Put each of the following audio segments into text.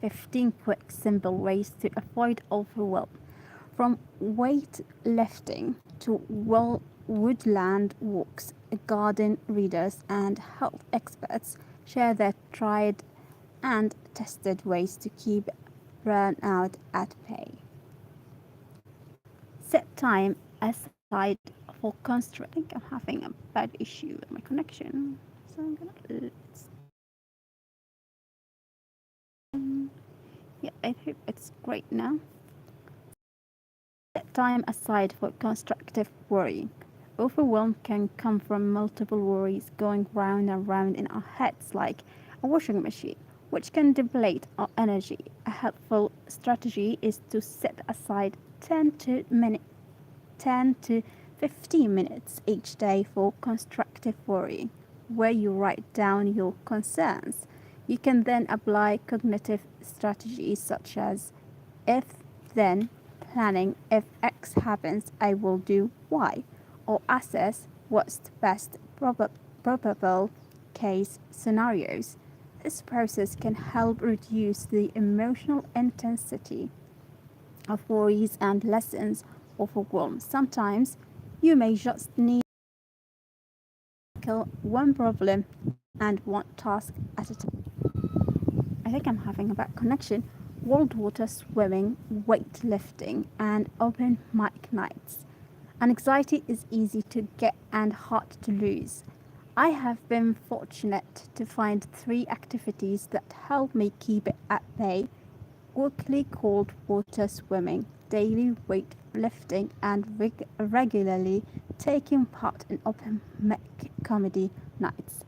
15 quick, simple ways to avoid overwhelm. From weightlifting to woodland walks, garden readers and health experts share their tried and tested ways to keep burnout at bay. Set time aside for constraint. I think I'm having a bad issue with my connection. So I'm gonna yeah, I hope it's great now. Set time aside for constructive worrying. Overwhelm can come from multiple worries going round and round in our heads, like a washing machine, which can deplete our energy. A helpful strategy is to set aside 10 to 15 minutes each day for constructive worrying, where you write down your concerns. You can then apply cognitive strategies such as if then planning. If X happens, I will do Y, or assess what's the best probable case scenarios. This process can help reduce the emotional intensity of worries and lessons overwhelm. Sometimes you may just need to tackle one problem and one task at a time. I think I'm having a bad connection. World water swimming, weightlifting, and open mic nights. Anxiety is easy to get and hard to lose. I have been fortunate to find 3 activities that help me keep it at bay: weekly cold water swimming, daily weightlifting, and regularly taking part in open mic comedy nights.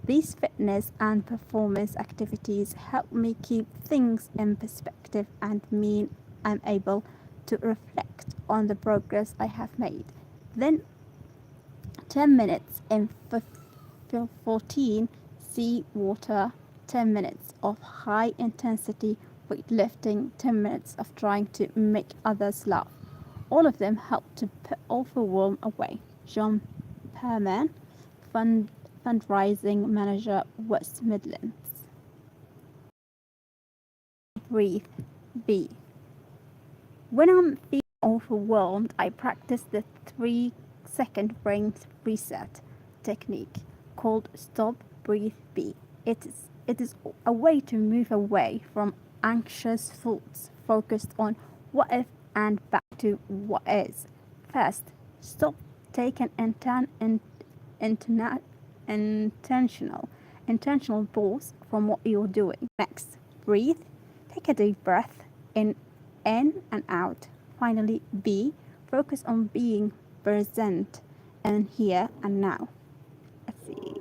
These fitness and performance activities help me keep things in perspective and mean I'm able to reflect on the progress I have made. Then 10 minutes in 14 sea water, 10 minutes of high intensity weightlifting, 10 minutes of trying to make others laugh. All of them help to put overwhelm away. John Perman, fundraising manager, West Midlands. Breathe. B. When I'm feeling overwhelmed, I practice the 3-second brain reset technique called Stop, Breathe, Be. It is a way to move away from anxious thoughts focused on what if and back to what is. First, stop, take an intentional pause from what you're doing. Next, breathe. Take a deep breath in and out. Finally, be. Focus on being present and here and now. Let's see.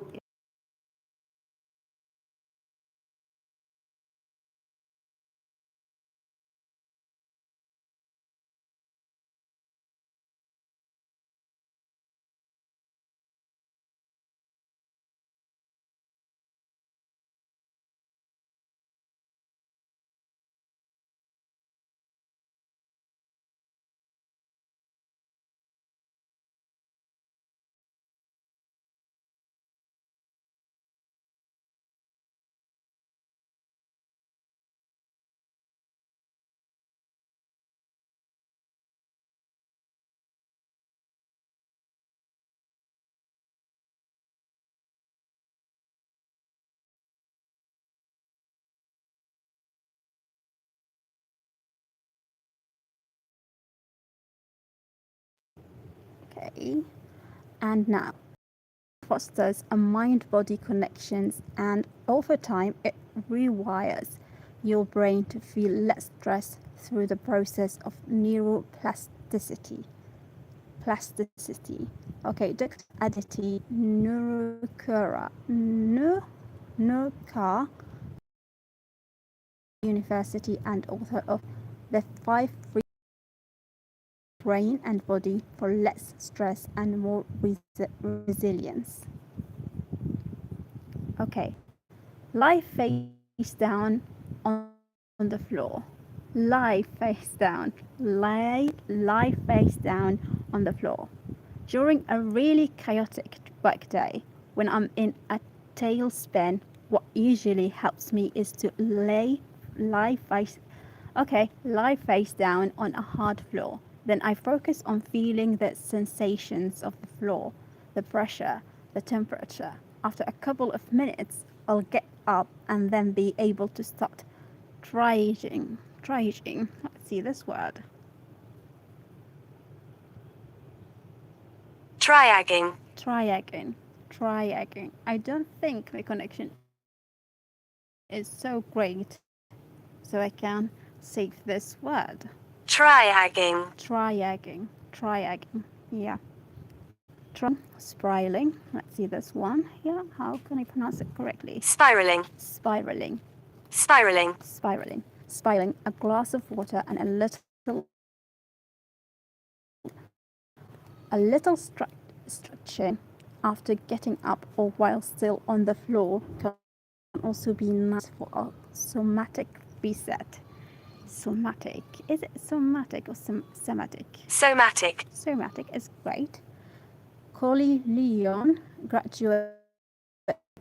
Okay. And now, fosters a mind-body connections, and over time it rewires your brain to feel less stress through the process of neuroplasticity. Okay, Dr. Aditi Nurkar, University and author of The 5 Free Brain and Body for Less Stress and More Resilience. Okay, lie face down on the floor. Lie face down. Lie face down on the floor. During a really chaotic work day, when I'm in a tailspin, what usually helps me is to lay lie face down on a hard floor. Then I focus on feeling the sensations of the floor, the pressure, the temperature. After a couple of minutes, I'll get up and then be able to start triaging. Let's see this word. Triaging. I don't think my connection is so great, so I can save this word. Triaging. Yeah. Spiraling. Let's see this one. Yeah, how can I pronounce it correctly? Spiraling. Spiraling. Spiraling. Spiraling. A glass of water and a little stretching after getting up or while still on the floor can also be nice for a somatic reset. Somatic. Is it somatic or somatic? Somatic. Somatic is great. Collie Leon, graduate,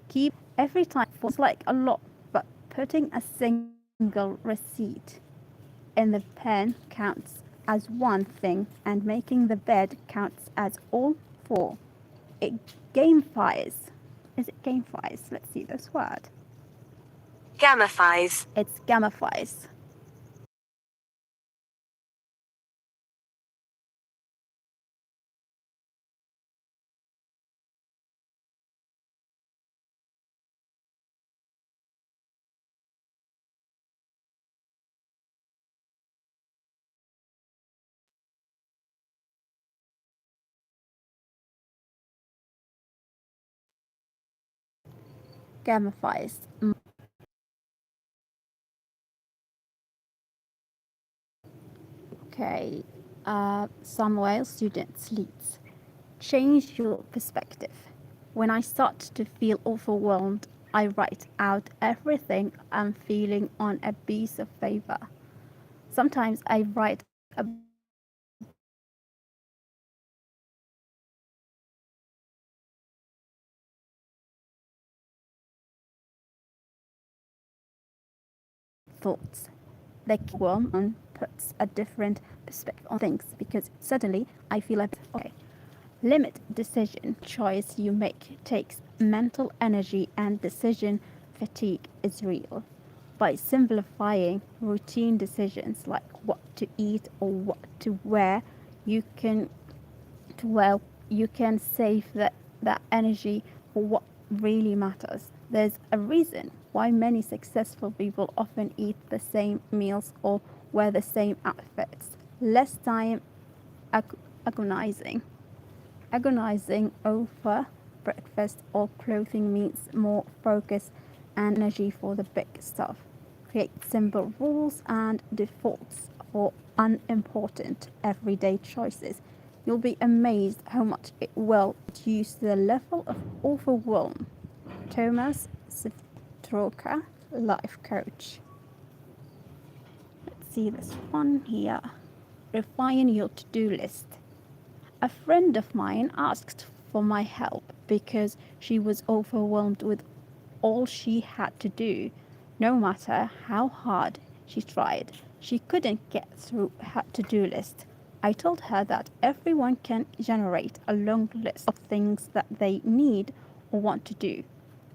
keep every time feels like a lot, but putting a single receipt in the pen counts as one thing, and making the bed counts as all four. It gamifies. Is it gamifies? Let's see this word. Gamifies. It's gamifies. Gamifies. Okay, Samuel, students leads. Change your perspective. When I start to feel overwhelmed, I write out everything I'm feeling on a piece of paper. Sometimes I write thoughts. The one puts a different perspective on things because suddenly I feel like, okay, limit decision choice you make takes mental energy and decision fatigue is real. By simplifying routine decisions like what to eat or what to wear, you can save that energy for what really matters. There's a reason why many successful people often eat the same meals or wear the same outfits. Less time agonizing. Agonizing over breakfast or clothing means more focus and energy for the big stuff. Create simple rules and defaults for unimportant everyday choices. You'll be amazed how much it will reduce the level of overwhelm. Thomas Stroker, life coach. Let's see this one here. Refine your to-do list. A friend of mine asked for my help because she was overwhelmed with all she had to do. No matter how hard she tried, she couldn't get through her to-do list. I told her that everyone can generate a long list of things that they need or want to do.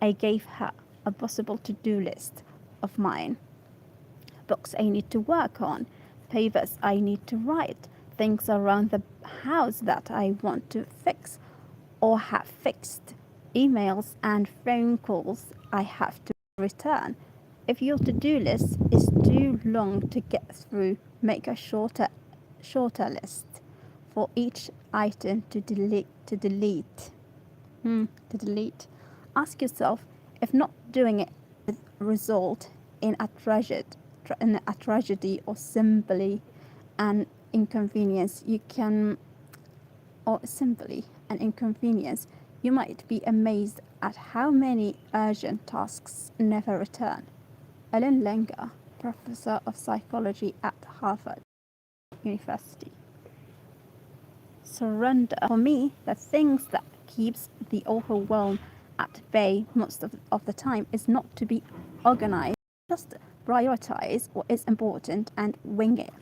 I gave her a possible to-do list of mine. Books I need to work on, papers I need to write, things around the house that I want to fix or have fixed, emails and phone calls I have to return. If your to-do list is too long to get through, make a shorter list for each item to delete. Ask yourself if not doing it would result in a tragedy or simply an inconvenience. You might be amazed at how many urgent tasks never return. Ellen Langer, professor of psychology at Harvard University. Surrender. For me, the things that keeps the overwhelm at bay most of the time is not to be organized, just prioritize what is important and wing it.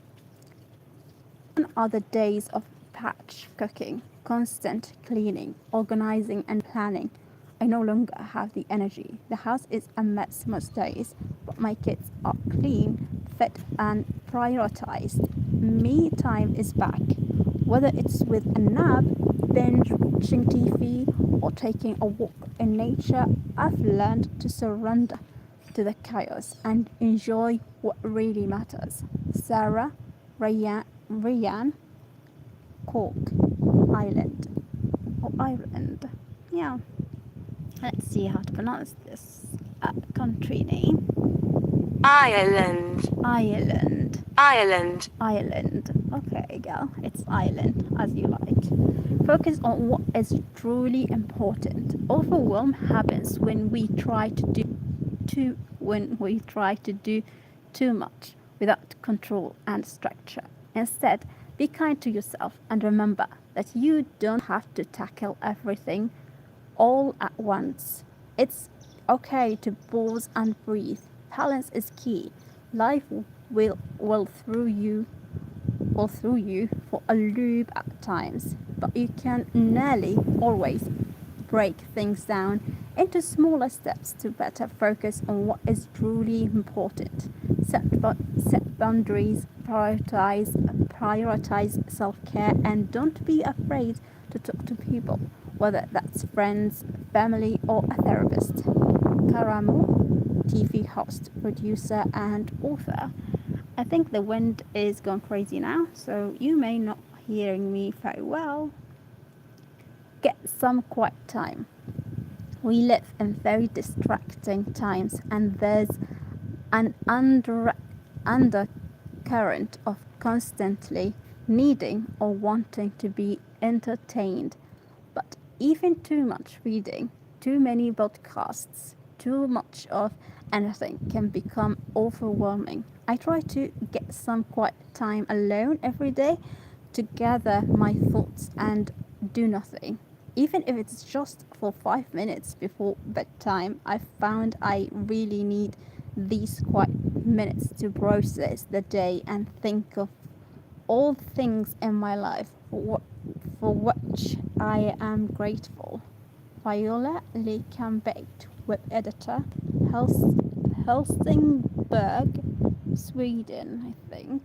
Gone are the days of batch cooking, constant cleaning, organizing and planning. I no longer have the energy. The house is a mess most days, but my kids are clean, fit and prioritized. Me time is back. Whether it's with a nap, binge watching TV or taking a walk in nature, I've learned to surrender to the chaos and enjoy what really matters. Sarah Ryan Cork Island or Ireland. Yeah. Let's see how to pronounce this country name. Ireland. Ireland. Ireland. Ireland. Okay, girl, it's Ireland as you like. Focus on what is truly important. Overwhelm happens when we try to do too much without control and structure. Instead, be kind to yourself and remember that you don't have to tackle everything all at once. It's okay to pause and breathe. Balance is key. Life will throw you for a loop at times, but you can nearly always break things down into smaller steps to better focus on what is truly important. Set boundaries, prioritize self-care, and don't be afraid to talk to people, whether that's friends, family, or a therapist. Karamo, TV host, producer, and author. I think the wind is gone crazy now, so you may not hearing me very well. Get some quiet time. We live in very distracting times, and there's an undercurrent of constantly needing or wanting to be entertained. But even too much reading, too many podcasts, too much of anything can become overwhelming. I try to get some quiet time alone every day to gather my thoughts and do nothing. Even if it's just for 5 minutes before bedtime, I found I really need these quiet minutes to process the day and think of all things in my life for which I am grateful. Viola Lekambate, web editor, Helsingborg, Sweden, I think.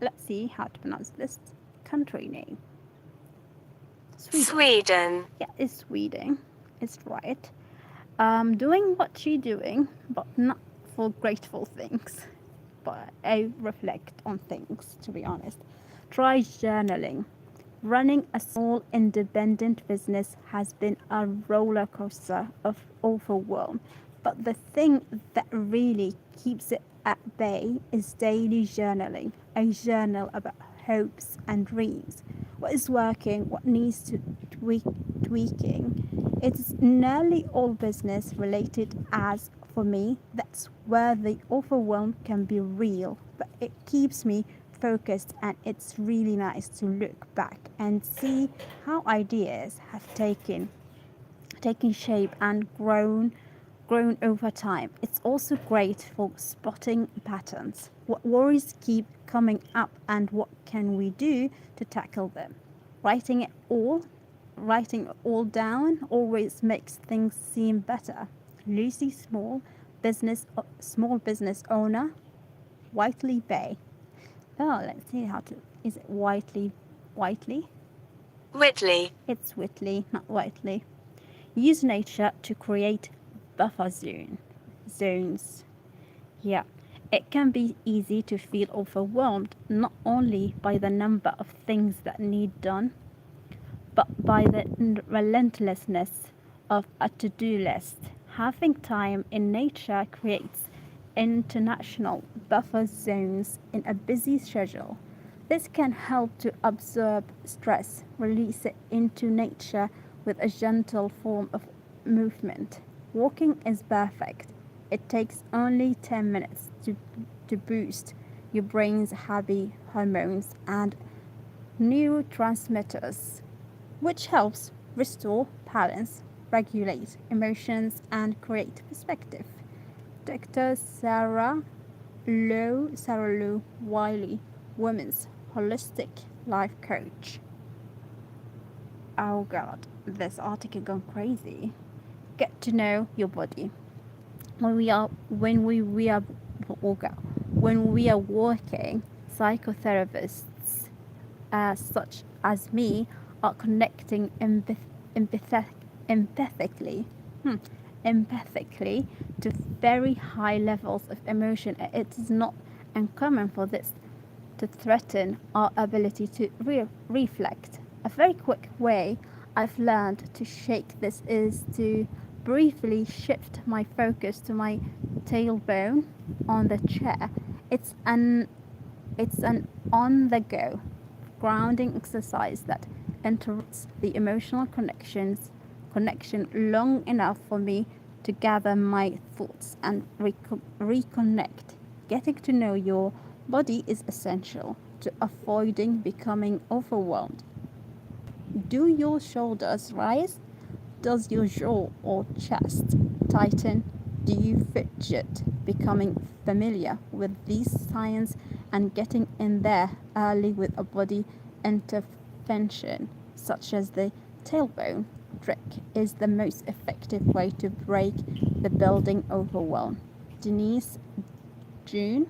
Let's see how to pronounce this country name. Sweden. Yeah, it's Sweden. It's right. Doing what she's doing, but not for grateful things. But I reflect on things, to be honest. Try journaling. Running a small independent business has been a roller coaster of overwhelm. But the thing that really keeps it at bay is daily journaling. I journal about hopes and dreams. What is working, what needs to tweaking. It's nearly all business related, as for me, that's where the overwhelm can be real, but it keeps me focused, and it's really nice to look back and see how ideas have taken shape and grown over time. It's also great for spotting patterns. What worries keep coming up and what can we do to tackle them? Writing it all down always makes things seem better. Lucy small business owner, Whiteley Bay. Oh, let's see how to. Is it Whiteley? Whitley. It's Whitley, not Whiteley. Use nature to create buffer zones. Yeah, it can be easy to feel overwhelmed not only by the number of things that need done, but by the relentlessness of a to-do list. Having time in nature creates international buffer zones in a busy schedule. This can help to absorb stress, release it into nature with a gentle form of movement. Walking is perfect. It takes only 10 minutes to boost your brain's happy hormones and neurotransmitters, which helps restore balance, regulate emotions, and create perspective. Dr. Sarah Lou Wiley, women's holistic life coach. Oh God, this article gone crazy. Get to know your body. When we are working, psychotherapists such as me are connecting empathically empathically to very high levels of emotion. It is not uncommon for this to threaten our ability to reflect. A very quick way I've learned to shake this is to briefly shift my focus to my tailbone on the chair. It's an on the go grounding exercise that interrupts the emotional connection long enough for me to gather my thoughts and reconnect. Getting to know your body is essential to avoiding becoming overwhelmed. Do your shoulders rise? Does your jaw or chest tighten? Do you fidget? Becoming familiar with these signs and getting in there early with a body intervention, such as the tailbone trick, is the most effective way to break the building overwhelm. Denise June,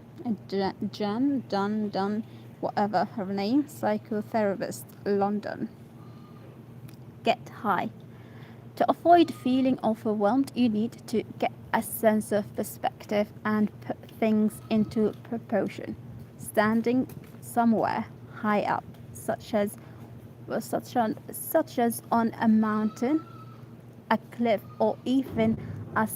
Dunn, whatever her name, psychotherapist, London. Get high. To avoid feeling overwhelmed, you need to get a sense of perspective and put things into proportion. Standing somewhere high up, such as on a mountain, a cliff, or even a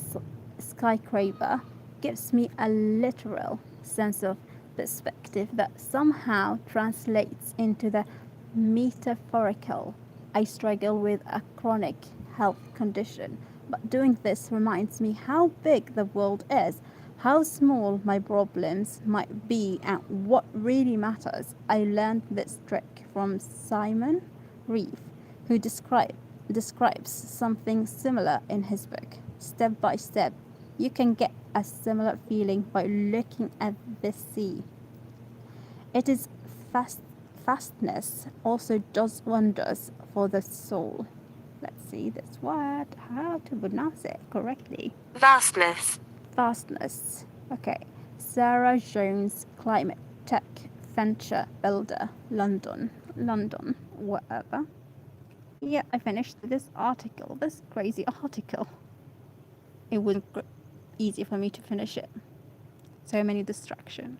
skyscraper, gives me a literal sense of perspective that somehow translates into the metaphorical. I struggle with a chronic health condition, but doing this reminds me how big the world is, how small my problems might be, and what really matters. I learned this trick from Simon Reeve, who describes something similar in his book. Step by step, you can get a similar feeling by looking at the sea. It is fastness also does wonders for the soul. Let's see this word, how to pronounce it correctly. Vastness. Fastness. Okay. Sarah Jones, climate tech venture builder, London, whatever. Yeah, I finished this crazy article. It wasn't easy for me to finish it. So many distractions.